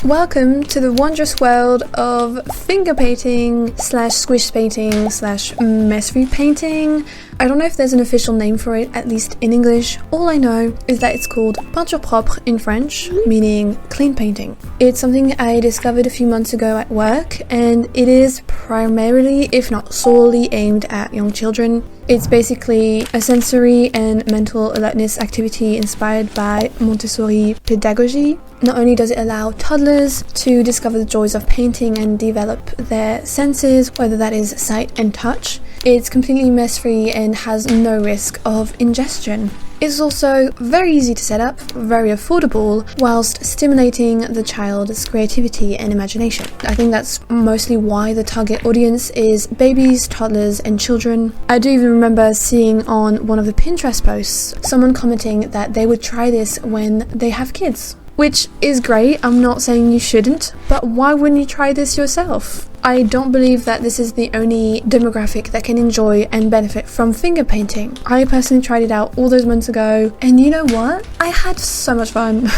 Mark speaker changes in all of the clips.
Speaker 1: Welcome to the wondrous world of finger painting slash squish painting slash mess-free painting. I don't know if there's an official name for it, at least in English. All I know is that it's called peinture propre in French, meaning clean painting. It's something I discovered a few months ago at work, and it is primarily, if not solely, aimed at young children. It's basically a sensory and mental alertness activity inspired by Montessori pedagogy. Not only does it allow toddlers to discover the joys of painting and develop their senses, whether that is sight and touch, it's completely mess-free and has no risk of ingestion. It's also very easy to set up, very affordable, whilst stimulating the child's creativity and imagination. I think that's mostly why the target audience is babies, toddlers, and children. I do even remember seeing on one of the Pinterest posts someone commenting that they would try this when they have kids. Which is great, I'm not saying you shouldn't, but why wouldn't you try this yourself? I don't believe that this is the only demographic that can enjoy and benefit from finger painting. I personally tried it out all those months ago, and you know what? I had so much fun.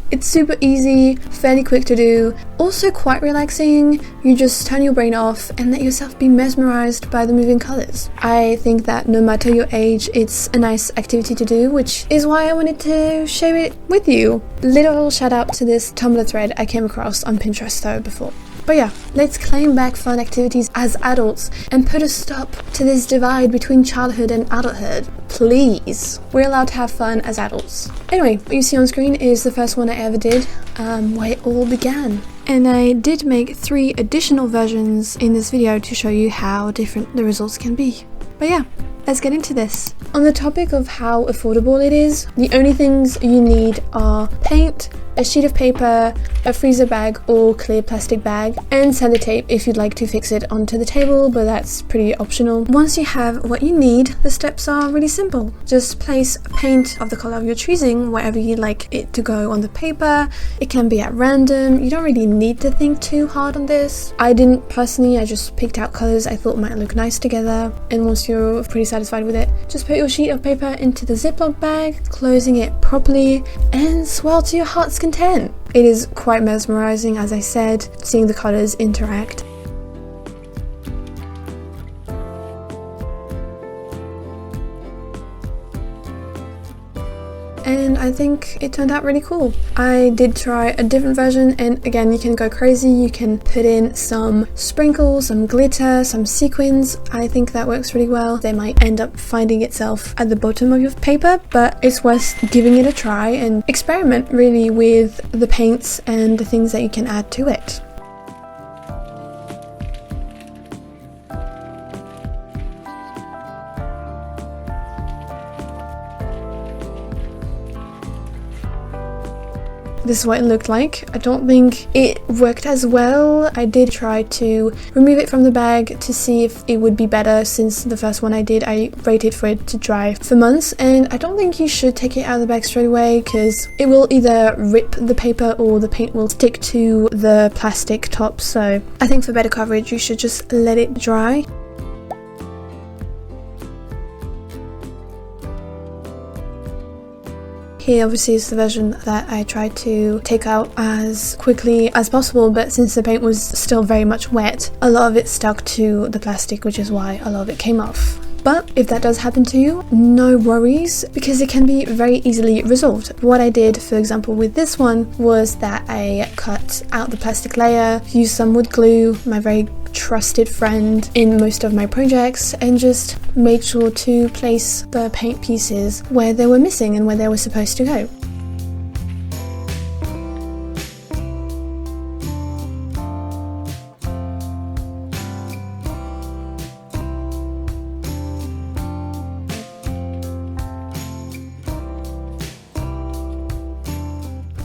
Speaker 1: It's super easy, fairly quick to do, also quite relaxing. You just turn your brain off and let yourself be mesmerized by the moving colors. I think that no matter your age, it's a nice activity to do, which is why I wanted to share it with you. Little shout out to this Tumblr thread I came across on Pinterest though before. But yeah, let's claim back fun activities as adults and put a stop to this divide between childhood and adulthood. Please. We're allowed to have fun as adults. Anyway, what you see on screen is the first one I ever did, where it all began. And I did make 3 additional versions in this video to show you how different the results can be. But yeah, let's get into this. On the topic of how affordable it is, the only things you need are paint, a sheet of paper, a freezer bag or clear plastic bag, and sellotape if you'd like to fix it onto the table, but that's pretty optional. Once you have what you need, the steps are really simple. Just place paint of the color of your choosing wherever you'd like it to go on the paper. It can be at random. You don't really need to think too hard on this. I didn't personally, I just picked out colors I thought might look nice together, and once you're pretty satisfied with it, just put your sheet of paper into the Ziploc bag, closing it properly, and swirl to your heart's content. It is quite mesmerizing, as I said, seeing the colors interact. And I think it turned out really cool. I did try a different version, and again, you can go crazy. You can put in some sprinkles, some glitter, some sequins. I think that works really well. They might end up finding itself at the bottom of your paper, but it's worth giving it a try and experiment really with the paints and the things that you can add to it. This is what it looked like. I don't think it worked as well. I did try to remove it from the bag to see if it would be better, since the first one I did, I waited for it to dry for months, and I don't think you should take it out of the bag straight away because it will either rip the paper or the paint will stick to the plastic top. So I think for better coverage, you should just let it dry. Here obviously is the version that I tried to take out as quickly as possible, but since the paint was still very much wet, a lot of it stuck to the plastic, which is why a lot of it came off. But if that does happen to you, no worries, because it can be very easily resolved. What I did, for example, with this one was that I cut out the plastic layer, used some wood glue, my very trusted friend in most of my projects, and just made sure to place the paint pieces where they were missing and where they were supposed to go.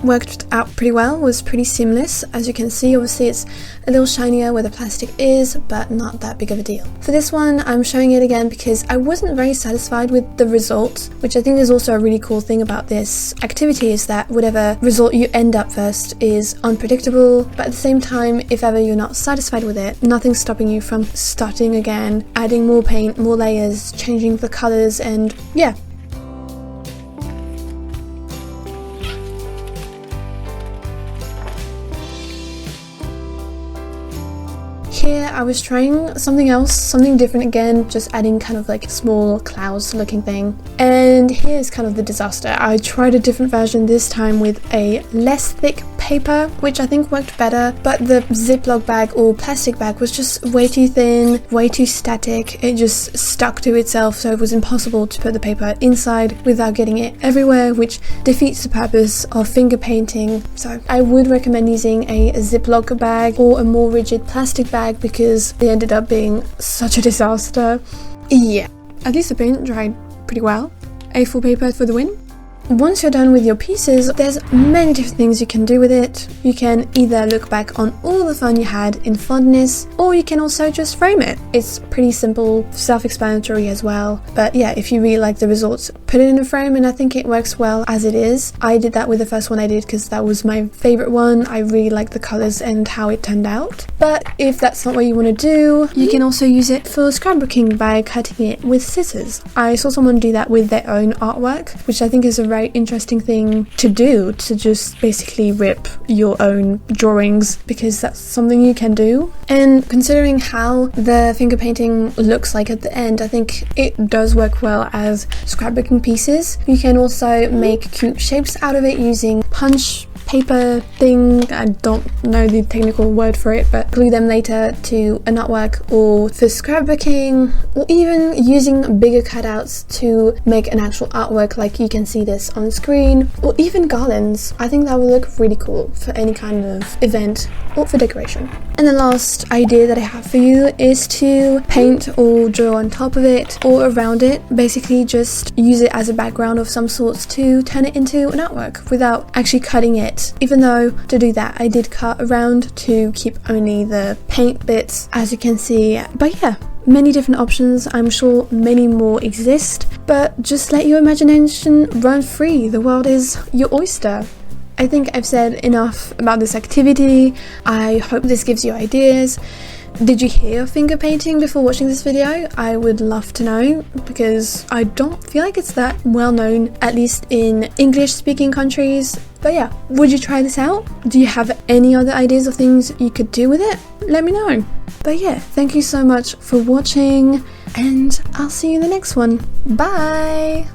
Speaker 1: Worked out pretty well, was pretty seamless. As you can see, obviously it's a little shinier where the plastic is, but not that big of a deal. For this one, I'm showing it again because I wasn't very satisfied with the result, which I think is also a really cool thing about this activity, is that whatever result you end up first is unpredictable, but at the same time, if ever you're not satisfied with it, nothing's stopping you from starting again, adding more paint, more layers, changing the colors, and yeah. here I was trying something else, something different again, just adding kind of like a small clouds looking thing. And here's kind of the disaster. I tried a different version this time with a less thick paper, which I think worked better, but the Ziploc bag or plastic bag was just way too thin, way too static. It just stuck to itself, so it was impossible to put the paper inside without getting it everywhere, which defeats the purpose of finger painting. So I would recommend using a Ziploc bag or a more rigid plastic bag because they ended up being such a disaster. Yeah, at least the paint dried pretty well. A4 paper for the win. Once you're done with your pieces, there's many different things you can do with it. You can either look back on all the fun you had in fondness, or you can also just frame it. It's pretty simple, self-explanatory as well. But yeah, if you really like the results, put it in a frame, and I think it works well as it is. I did that with the first one I did because that was my favorite one. I really liked the colors and how it turned out. But if that's not what you want to do, you can also use it for scrapbooking by cutting it with scissors. I saw someone do that with their own artwork, which I think is a very interesting thing to do, to just basically rip your own drawings, because that's something you can do. And considering how the finger painting looks like at the end, I think it does work well as scrapbooking pieces. You can also make cute shapes out of it using punch paper thing, I don't know the technical word for it, but glue them later to an artwork, or for scrapbooking, or even using bigger cutouts to make an actual artwork like you can see this on screen, or even garlands. I think that would look really cool for any kind of event or for decoration. And the last idea that I have for you is to paint or draw on top of it or around it. Basically just use it as a background of some sorts to turn it into an artwork without actually cutting it. Even though to do that I did cut around to keep only the paint bits, as you can see. But yeah, many different options. I'm sure many more exist, but just let your imagination run free. The world is your oyster. I think I've said enough about this activity. I hope this gives you ideas. Did you hear of finger painting before watching this video? I would love to know, because I don't feel like it's that well known, at least in English speaking countries. But yeah, would you try this out? Do you have any other ideas of things you could do with it? Let me know. But yeah, thank you so much for watching, and I'll see you in the next one. Bye!